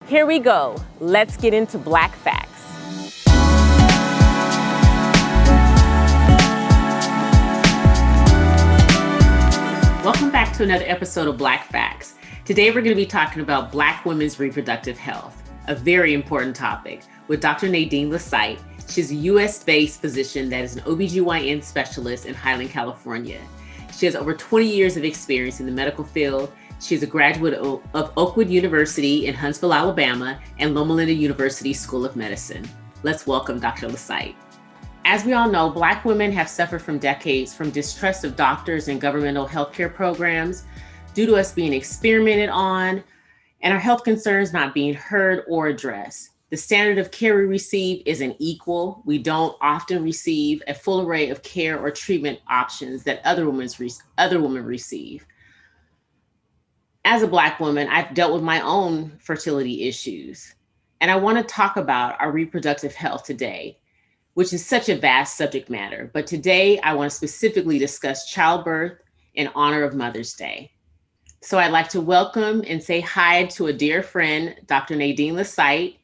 Here we go. Let's get into Black Facts. Welcome back to another episode of Black Facts. Today we're going to be talking about Black women's reproductive health, a very important topic, with Dr. Nadine Lyseight. She's a US-based physician that is an OBGYN specialist in Highland, California. She has over 20 years of experience in the medical field. She is a graduate of Oakwood University in Huntsville, Alabama, and Loma Linda University School of Medicine. Let's welcome Dr. Lyseight. As we all know, Black women have suffered from decades from distrust of doctors and governmental healthcare programs due to us being experimented on and our health concerns not being heard or addressed. The standard of care we receive isn't equal. We don't often receive a full array of care or treatment options that other women receive. As a Black woman, I've dealt with my own fertility issues, and I want to talk about our reproductive health today, which is such a vast subject matter. But today I want to specifically discuss childbirth in honor of Mother's Day. So I'd like to welcome and say hi to a dear friend, Dr. Nadine Lyseight.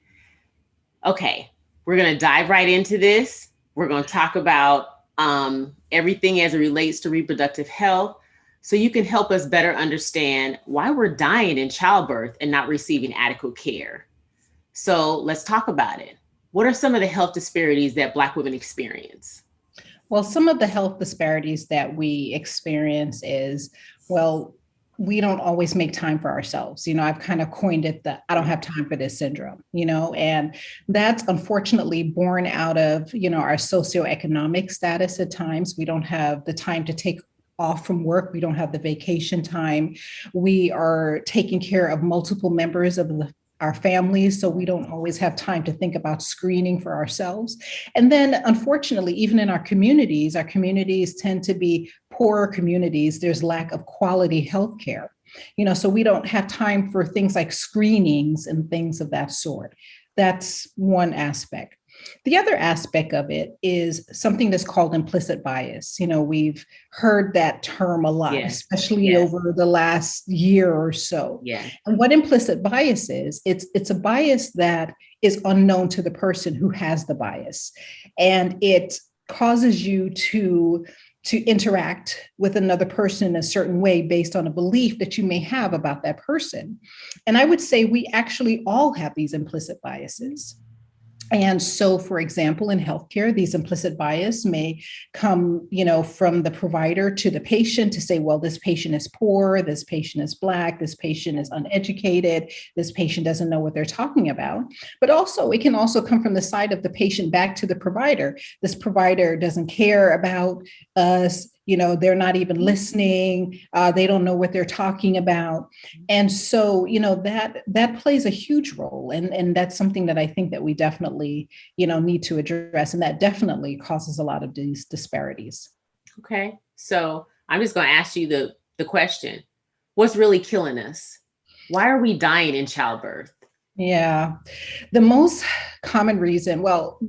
Okay, we're going to dive right into this. We're going to talk about everything as it relates to reproductive health, so you can help us better understand why we're dying in childbirth and not receiving adequate care. So let's talk about it. What are some of the health disparities that Black women experience? Well, some of the health disparities that we experience is, well, we don't always make time for ourselves. I've kind of coined it the I don't have time for this syndrome, and that's unfortunately born out of, our socioeconomic status at times. We don't have the time to take off from work. We don't have the vacation time. We are taking care of multiple members of our families, so we don't always have time to think about screening for ourselves. And then, unfortunately, even in our communities tend to be poorer communities. There's lack of quality healthcare, so we don't have time for things like screenings and things of that sort. That's one aspect. The other aspect of it is something that's called implicit bias. We've heard that term a lot, especially over the last year or so. Yeah. And what implicit bias is, it's a bias that is unknown to the person who has the bias. And it causes you to interact with another person in a certain way based on a belief that you may have about that person. And I would say we actually all have these implicit biases. And so, for example, in healthcare, these implicit bias may come, from the provider to the patient to say, well, this patient is poor, this patient is Black, this patient is uneducated, this patient doesn't know what they're talking about. But also, it can also come from the side of the patient back to the provider. This provider doesn't care about us. They're not even listening. They don't know what they're talking about. And so, that plays a huge role. And that's something that I think that we definitely, need to address. And that definitely causes a lot of these disparities. Okay. So I'm just going to ask you the question. What's really killing us? Why are we dying in childbirth? Yeah. The most common reason, well,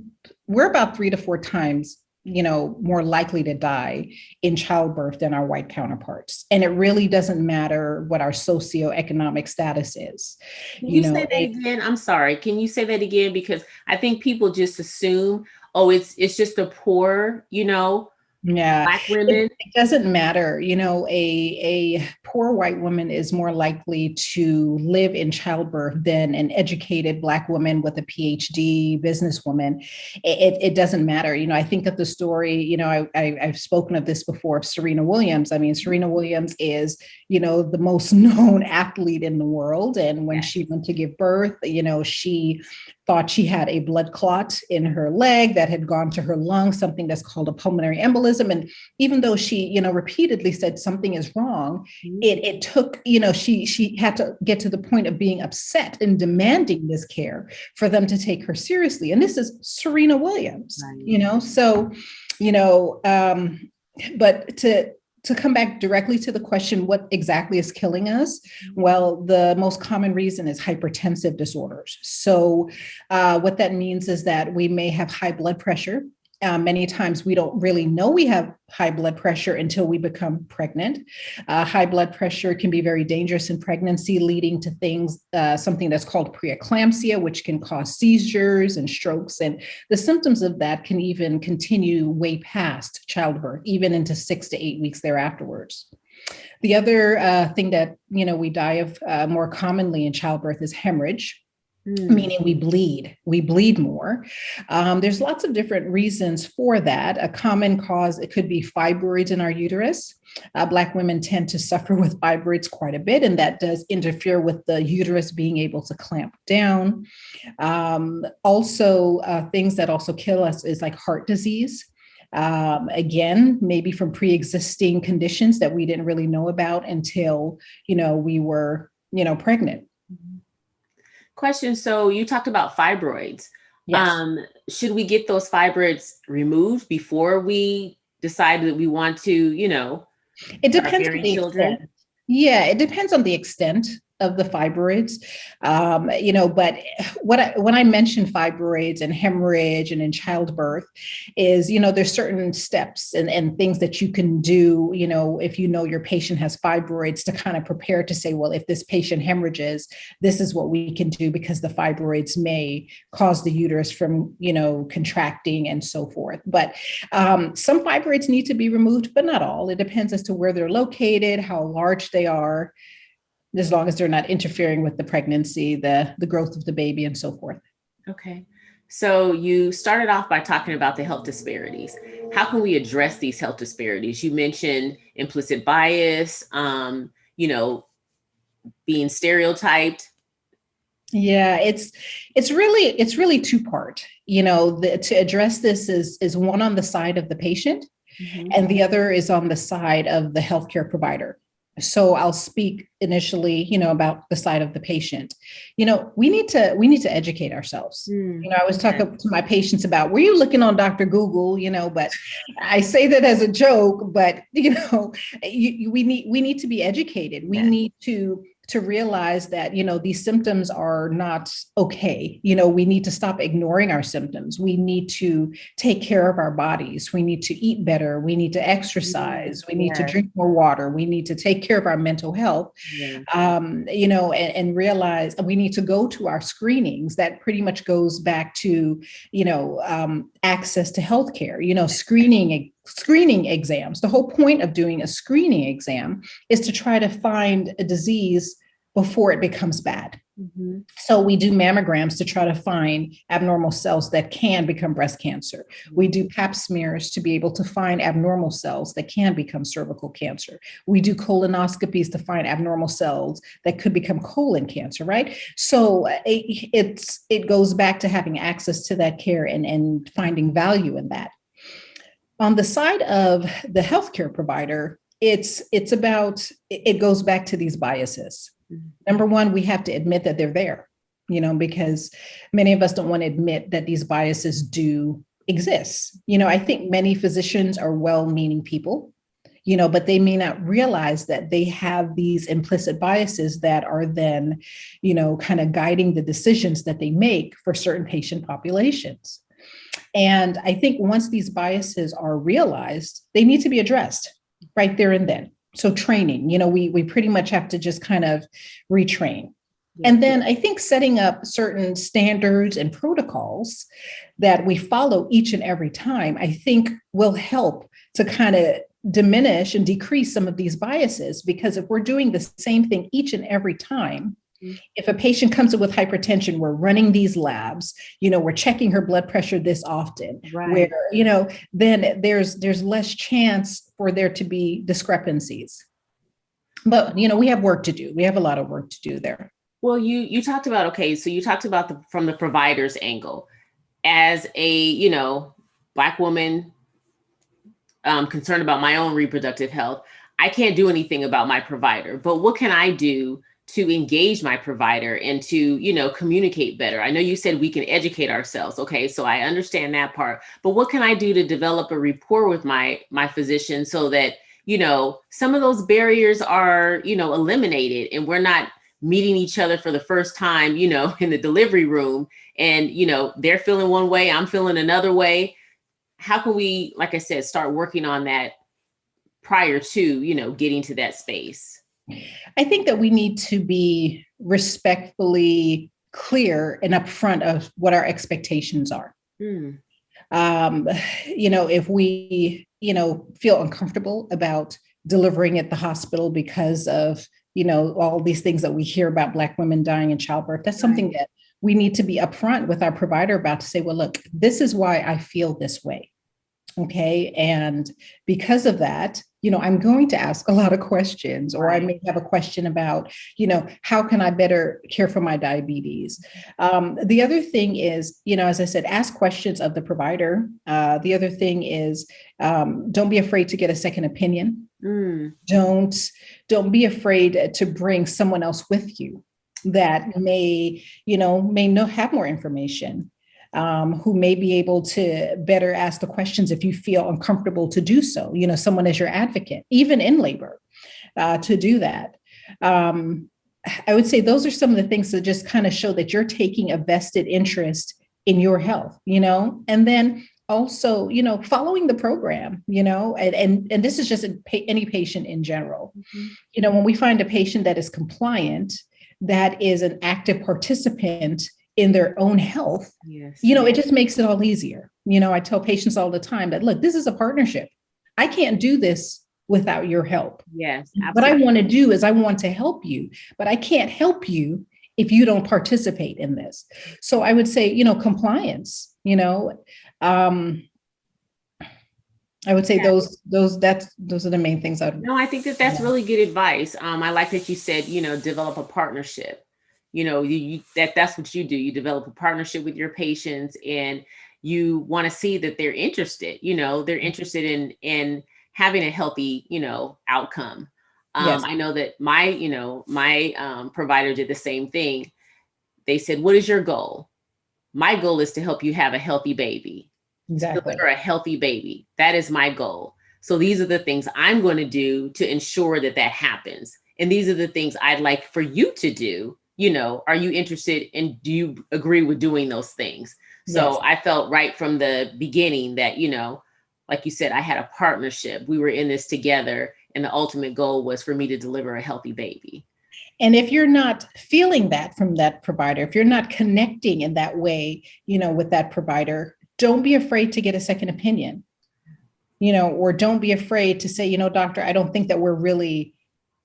we're about 3 to 4 times more likely to die in childbirth than our white counterparts. And it really doesn't matter what our socioeconomic status is. Can you say that again? I'm sorry. Can you say that again? Because I think people just assume, it's just the poor, Black women. It doesn't matter. A poor white woman is more likely to live in childbirth than an educated Black woman with a PhD, businesswoman. It doesn't matter. I think of the story, I've spoken of this before, of Serena Williams. I mean, Serena Williams is, the most known athlete in the world. And when she went to give birth, she thought she had a blood clot in her leg that had gone to her lung, something that's called a pulmonary embolism. And even though she, repeatedly said something is wrong, it took, she had to get to the point of being upset and demanding this care for them to take her seriously. And this is Serena Williams, so, but to come back directly to the question, what exactly is killing us? Well, the most common reason is hypertensive disorders. So what that means is that we may have high blood pressure Many times we don't really know we have high blood pressure until we become pregnant. High blood pressure can be very dangerous in pregnancy, leading to things, something that's called preeclampsia, which can cause seizures and strokes. And the symptoms of that can even continue way past childbirth, even into 6 to 8 weeks thereafterwards. The other thing that we die of more commonly in childbirth is hemorrhage. Meaning we bleed more. There's lots of different reasons for that. A common cause, it could be fibroids in our uterus. Black women tend to suffer with fibroids quite a bit, and that does interfere with the uterus being able to clamp down. Also, things that also kill us is like heart disease. Again, maybe from pre-existing conditions that we didn't really know about until, we were, pregnant. Question. So you talked about fibroids. Yes. Should we get those fibroids removed before we decide that we want to, It depends on bearing the children? extent. Yeah, it depends on the extent of the fibroids. But when I mention fibroids and hemorrhage and in childbirth is, there's certain steps and things that you can do, if your patient has fibroids, to kind of prepare to say, well, if this patient hemorrhages, this is what we can do, because the fibroids may cause the uterus from, contracting and so forth. But some fibroids need to be removed, but not all. It depends as to where they're located, how large they are, as long as they're not interfering with the pregnancy, the growth of the baby, and so forth. Okay. So you started off by talking about the health disparities. How can we address these health disparities? You mentioned implicit bias, being stereotyped. Yeah, it's really two-part. To address this is one on the side of the patient, and the other is on the side of the healthcare provider. So I'll speak initially, about the side of the patient. We need to educate ourselves. I was talking to my patients about, were you looking on Dr. Google, but I say that as a joke, but we need to be educated. We need to realize that, these symptoms are not okay. We need to stop ignoring our symptoms. We need to take care of our bodies. We need to eat better. We need to exercise. We need to drink more water. We need to take care of our mental health, and realize we need to go to our screenings. That pretty much goes back to, access to healthcare, screening exams. The whole point of doing a screening exam is to try to find a disease before it becomes bad. So we do mammograms to try to find abnormal cells that can become breast cancer. We do Pap smears to be able to find abnormal cells that can become cervical cancer. We do colonoscopies to find abnormal cells that could become colon cancer, right? So it goes back to having access to that care and finding value in that. On the side of the healthcare provider, it goes back to these biases. Number one, we have to admit that they're there, because many of us don't want to admit that these biases do exist. I think many physicians are well-meaning people, but they may not realize that they have these implicit biases that are then, kind of guiding the decisions that they make for certain patient populations. And I think once these biases are realized, they need to be addressed right there and then. So training, we pretty much have to just kind of retrain. And then I think setting up certain standards and protocols that we follow each and every time, I think will help to kind of diminish and decrease some of these biases. Because if we're doing the same thing each and every time, if a patient comes in with hypertension, we're running these labs, we're checking her blood pressure this often, where, then there's less chance for there to be discrepancies. But, we have work to do. We have a lot of work to do there. Well, you talked about, so you talked about from the provider's angle. As a, Black woman concerned about my own reproductive health, I can't do anything about my provider, but what can I do to engage my provider and to, communicate better? I know you said we can educate ourselves. Okay, so I understand that part, but what can I do to develop a rapport with my physician so that, some of those barriers are, eliminated, and we're not meeting each other for the first time, in the delivery room, and, they're feeling one way, I'm feeling another way. how can we, like I said, start working on that prior to, getting to that space? I think that we need to be respectfully clear and upfront of what our expectations are. Mm. If we, feel uncomfortable about delivering at the hospital because of, all these things that we hear about Black women dying in childbirth, that's something that we need to be upfront with our provider about, to say, well, look, this is why I feel this way. Okay. And because of that, I'm going to ask a lot of questions, or I may have a question about, how can I better care for my diabetes? The other thing is, as I said, ask questions of the provider. The other thing is, don't be afraid to get a second opinion. Mm. Don't be afraid to bring someone else with you that may not have more information. Who may be able to better ask the questions if you feel uncomfortable to do so, someone as your advocate, even in labor, to do that. I would say those are some of the things that just kind of show that you're taking a vested interest in your health, and then also, following the program, and this is just any patient in general. Mm-hmm. When we find a patient that is compliant, that is an active participant in their own health, yes. It just makes it all easier. I tell patients all the time that, look, this is a partnership. I can't do this without your help. Yes. Absolutely. What I want to do is I want to help you, but I can't help you if you don't participate in this. So I would say, compliance, I would say those are the main things. No, I think that's really good advice. I like that you said, develop a partnership. That's what you do. You develop a partnership with your patients, and you want to see that they're interested. They're interested in having a healthy, outcome. Yes. I know that my provider did the same thing. They said, "What is your goal?" My goal is to help you have a healthy baby. Exactly. Deliver a healthy baby. That is my goal. So these are the things I'm going to do to ensure that happens. And these are the things I'd like for you to do. Are you interested, and do you agree with doing those things? So yes. I felt right from the beginning that, like you said, I had a partnership. We were in this together, and the ultimate goal was for me to deliver a healthy baby. And if you're not feeling that from that provider, if you're not connecting in that way, with that provider, don't be afraid to get a second opinion, or don't be afraid to say, doctor, I don't think that we're really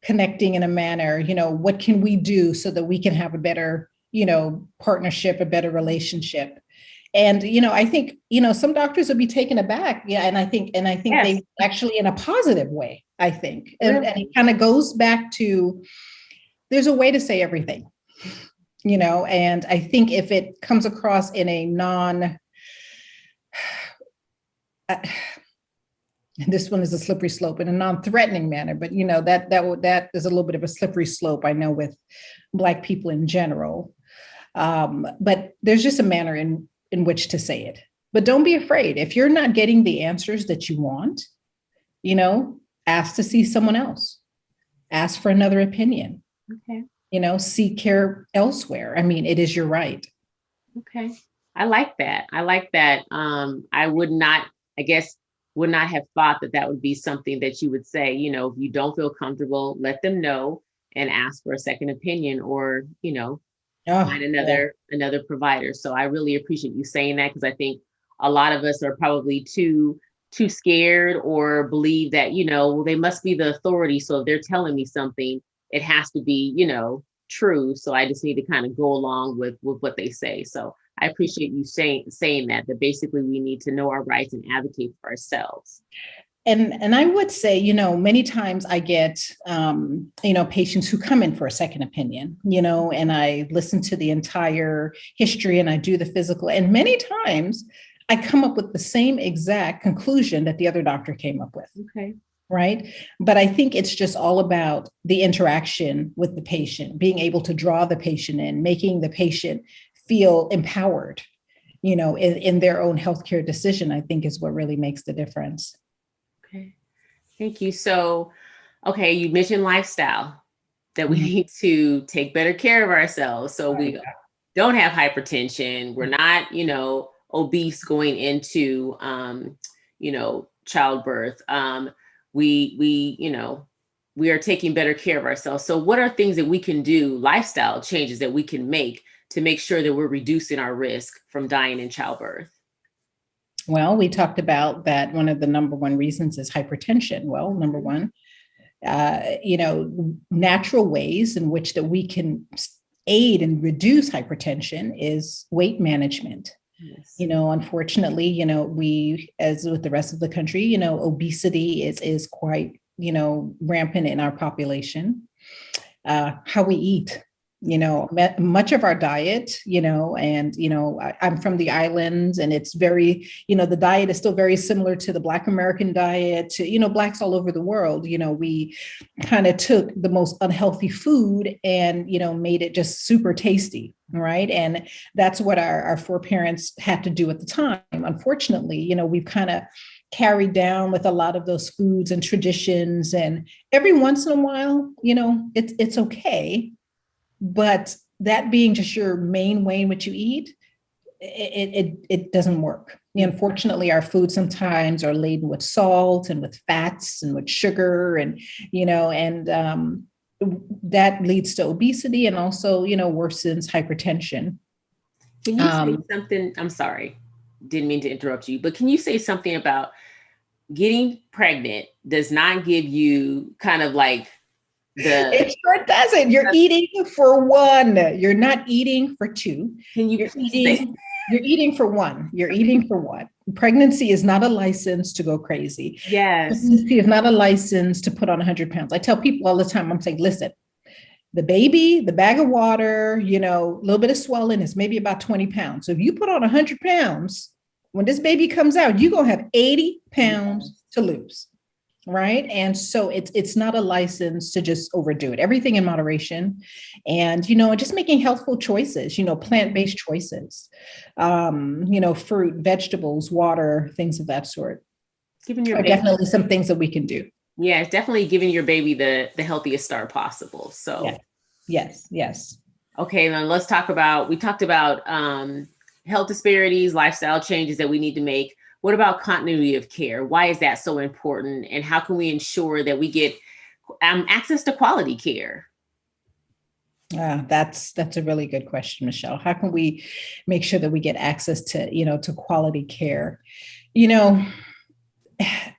connecting in a manner, what can we do so that we can have a better, partnership, a better relationship? And, I think, some doctors will be taken aback. Yeah. And I think yes. They actually, in a positive way, I think. And it kind of goes back to, there's a way to say everything, and I think if it comes across in a this one is a slippery slope, in a non-threatening manner, but that is a little bit of a slippery slope, I know, with Black people in general. But there's just a manner in which to say it. But don't be afraid. If you're not getting the answers that you want, ask to see someone else. Ask for another opinion. Okay. Seek care elsewhere. I mean, it is your right. Okay. I like that. I would not have thought that would be something that you would say, if you don't feel comfortable, let them know and ask for a second opinion, or, find another provider. So I really appreciate you saying that, because I think a lot of us are probably too scared, or believe that, well, they must be the authority. So if they're telling me something, it has to be, true. So I just need to kind of go along with what they say. So I appreciate you saying that basically we need to know our rights and advocate for ourselves. And I would say, many times I get, patients who come in for a second opinion, and I listen to the entire history and I do the physical. And many times I come up with the same exact conclusion that the other doctor came up with. Okay. Right. But I think it's just all about the interaction with the patient, being able to draw the patient in, making the patient feel empowered, in their own healthcare decision, I think is what really makes the difference. Okay. Thank you. So, okay, you mentioned lifestyle, that we need to take better care of ourselves. So we don't have hypertension. We're not, obese going into, childbirth. We are taking better care of ourselves. So what are things that we can do, lifestyle changes that we can make to make sure that we're reducing our risk from dying in childbirth? Well, we talked about that one of the number one reasons is hypertension. Well, number one, natural ways in which that we can aid and reduce hypertension is weight management. Yes. Unfortunately, we, as with the rest of the country, obesity is quite, rampant in our population. How we eat, much of our diet, I'm from the islands, and it's very, the diet is still very similar to the Black American diet, to, Blacks all over the world. We kind of took the most unhealthy food and, made it just super tasty. Right. And that's what our foreparents had to do at the time. Unfortunately, we've kind of carried down with a lot of those foods and traditions. And every once in a while, it's okay. But that being just your main way in which you eat, it doesn't work. Unfortunately, our foods sometimes are laden with salt and with fats and with sugar, and that leads to obesity and also, worsens hypertension. Can you say something? I'm sorry, didn't mean to interrupt you, but can you say something about getting pregnant does not give you kind of like it sure doesn't. You're eating for one. You're not eating for two. You're eating for one. You're eating for one. Pregnancy is not a license to go crazy. Yes. Pregnancy is not a license to put on 100 pounds. I tell people all the time, I'm saying, listen, the baby, the bag of water, a little bit of swelling is maybe about 20 pounds. So if you put on 100 pounds, when this baby comes out, you're going to have 80 pounds to lose. Right. And so it's not a license to just overdo it. Everything in moderation, and, just making healthful choices, plant-based choices, fruit, vegetables, water, things of that sort. Definitely some things that we can do. Yeah, it's definitely giving your baby the healthiest start possible. So yes. Okay, then we talked about health disparities, lifestyle changes that we need to make. What about continuity of care? Why is that so important? And how can we ensure that we get access to quality care? That's a really good question, Michelle. How can we make sure that we get access to, to quality care?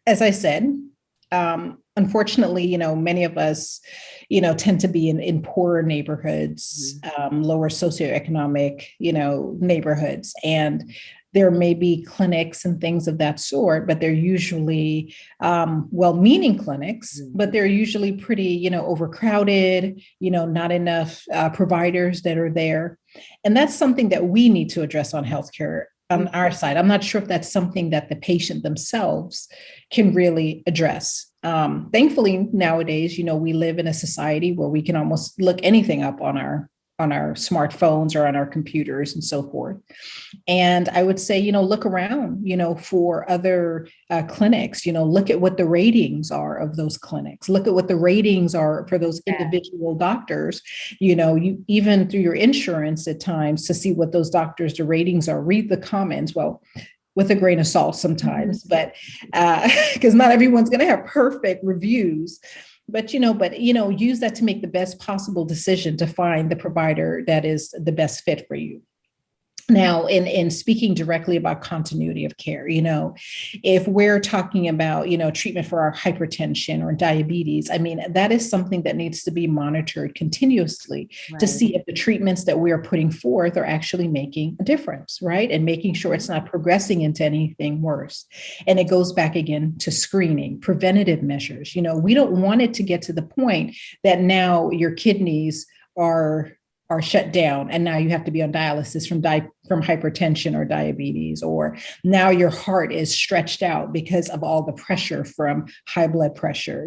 As I said, unfortunately, many of us, tend to be in poorer neighborhoods, lower socioeconomic, neighborhoods. And there may be clinics and things of that sort, but they're usually well-meaning clinics, but they're usually pretty, overcrowded, not enough providers that are there. And that's something that we need to address on healthcare on our side. I'm not sure if that's something that the patient themselves can really address. Thankfully, nowadays, we live in a society where we can almost look anything up on our smartphones or on our computers and so forth. And I would say, look around, for other clinics, look at what the ratings are of those clinics, look at what the ratings are for those individual doctors, you even through your insurance at times to see what those doctors, the ratings are, read the comments. Well, with a grain of salt sometimes, but because not everyone's going to have perfect reviews. But use that to make the best possible decision to find the provider that is the best fit for you. Now, in speaking directly about continuity of care, if we're talking about, treatment for our hypertension or diabetes, that is something that needs to be monitored continuously to see if the treatments that we are putting forth are actually making a difference, right? And making sure it's not progressing into anything worse. And it goes back again to screening, preventative measures. We don't want it to get to the point that now your kidneys are shut down and now you have to be on dialysis from hypertension or diabetes, or now your heart is stretched out because of all the pressure from high blood pressure.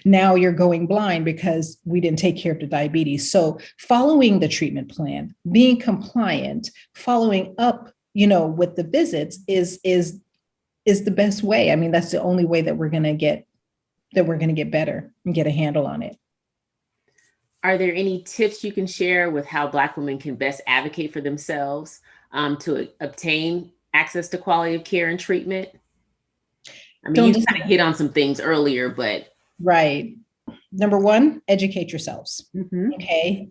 Now you're going blind because we didn't take care of the diabetes. So following the treatment plan, being compliant, following up, with the visits is the best way. That's the only way that we're going to get better and get a handle on it. Are there any tips you can share with how Black women can best advocate for themselves to obtain access to quality of care and treatment? I mean, Don't you kind of hit on some things earlier, but. Right. Number one, educate yourselves. Mm-hmm. Okay.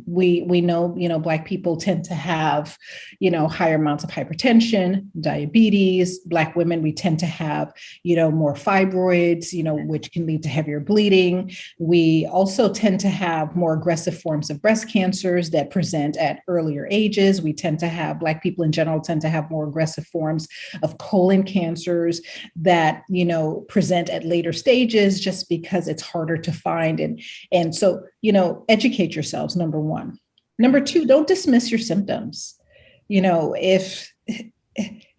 We know, Black people tend to have, higher amounts of hypertension, diabetes. Black women, we tend to have, more fibroids, which can lead to heavier bleeding. We also tend to have more aggressive forms of breast cancers that present at earlier ages. We tend to have, Black people in general tend to have more aggressive forms of colon cancers that, present at later stages just because it's harder to find. And so, educate yourselves, number one. Number two, don't dismiss your symptoms. If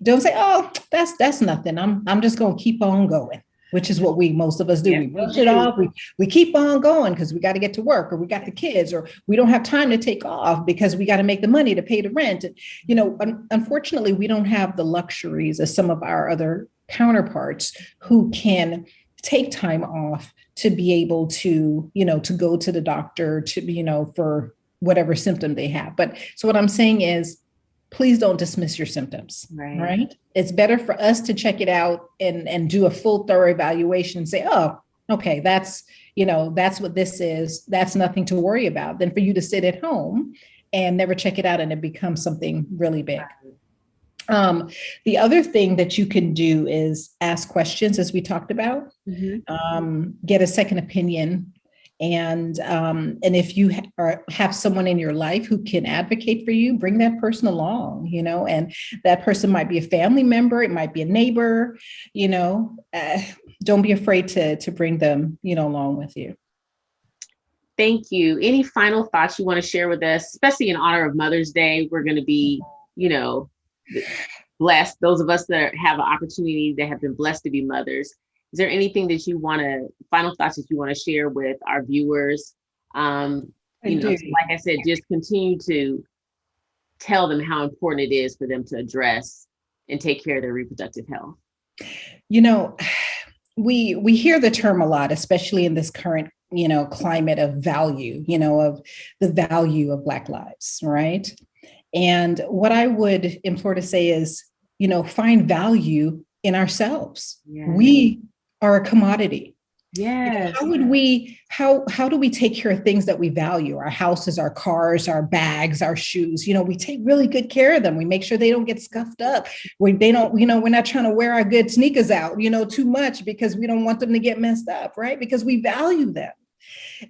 don't say, oh, that's nothing. I'm just going to keep on going, which is what most of us do. We brush it off. We keep on going because we got to get to work, or we got the kids, or we don't have time to take off because we got to make the money to pay the rent. And, unfortunately, we don't have the luxuries as some of our other counterparts who can take time off to be able to, to go to the doctor to, for whatever symptom they have. But so what I'm saying is, please don't dismiss your symptoms, right? It's better for us to check it out and do a full thorough evaluation and say, oh, okay, that's what this is. That's nothing to worry about. Than for you to sit at home and never check it out and it becomes something really big. The other thing that you can do is ask questions, as we talked about, get a second opinion. And if you have someone in your life who can advocate for you, bring that person along, and that person might be a family member. It might be a neighbor, don't be afraid to bring them, along with you. Thank you. Any final thoughts you want to share with us, especially in honor of Mother's Day? We're going to be, blessed. Those of us that have an opportunity that have been blessed to be mothers. Is there anything that final thoughts that you want to share with our viewers? Like I said, just continue to tell them how important it is for them to address and take care of their reproductive health. We hear the term a lot, especially in this current, climate of value, of the value of Black lives, right? And what I would implore to say is, find value in ourselves. Yeah. We are a commodity. Yes. How do we take care of things that we value? Our houses, our cars, our bags, our shoes, we take really good care of them. We make sure they don't get scuffed up. We're not trying to wear our good sneakers out, too much because we don't want them to get messed up, right? Because we value them.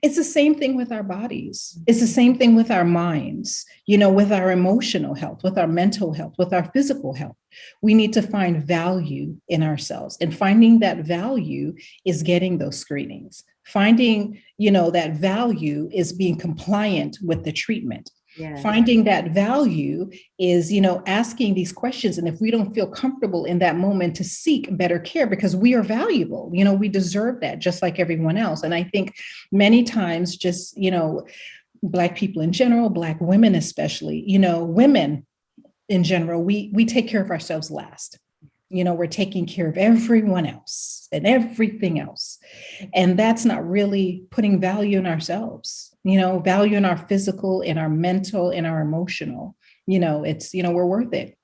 It's the same thing with our bodies. It's the same thing with our minds, with our emotional health, with our mental health, with our physical health. We need to find value in ourselves, and finding that value is getting those screenings. Finding, that value is being compliant with the treatment. Yes. Finding that value is, asking these questions. And if we don't feel comfortable in that moment, to seek better care, because we are valuable, we deserve that just like everyone else. And I think many times just, Black people in general, Black women especially, women in general, we take care of ourselves last. We're taking care of everyone else and everything else. And that's not really putting value in ourselves, value in our physical, in our mental, in our emotional, it's, we're worth it.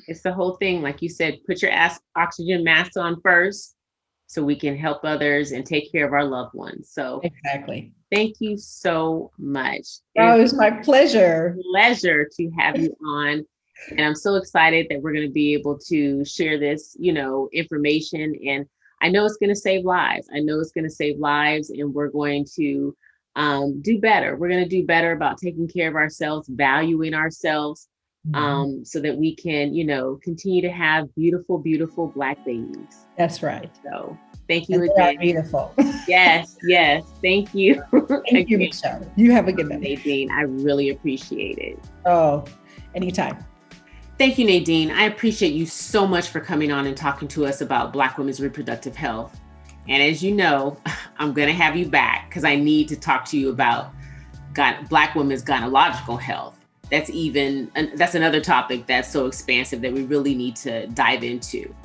It's the whole thing. Like you said, put your oxygen mask on first so we can help others and take care of our loved ones. So exactly. Thank you so much. Oh, it was my pleasure. Pleasure to have you on. And I'm so excited that we're going to be able to share this, information. And I know it's going to save lives. And we're going to do better. We're going to do better about taking care of ourselves, valuing ourselves, so that we can, continue to have beautiful, beautiful Black babies. That's right. So thank you again. Beautiful. Yes. Thank you. Thank you, Michelle. You have a good night. Nadine, I really appreciate it. Oh, anytime. Thank you, Nadine. I appreciate you so much for coming on and talking to us about Black women's reproductive health. And as you know, I'm going to have you back because I need to talk to you about Black women's gynecological health. That's another topic that's so expansive that we really need to dive into.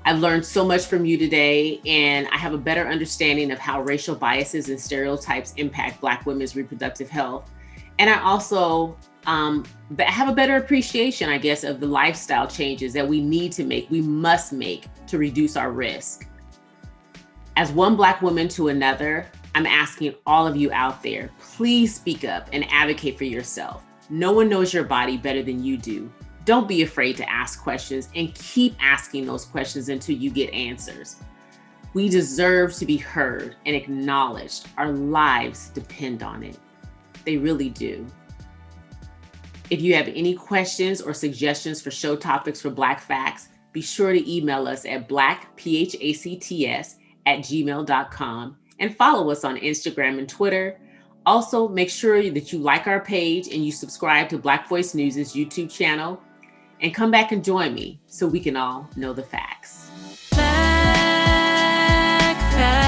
I've learned so much from you today, and I have a better understanding of how racial biases and stereotypes impact Black women's reproductive health. And I also but have a better appreciation, I guess, of the lifestyle changes that we need to make, we must make to reduce our risk. As one Black woman to another, I'm asking all of you out there, please speak up and advocate for yourself. No one knows your body better than you do. Don't be afraid to ask questions and keep asking those questions until you get answers. We deserve to be heard and acknowledged. Our lives depend on it. They really do. If you have any questions or suggestions for show topics for Black Facts, be sure to email us at blackphacts@gmail.com and follow us on Instagram and Twitter. Also, make sure that you like our page and you subscribe to Black Voice News' YouTube channel, and come back and join me so we can all know the facts. Black Facts.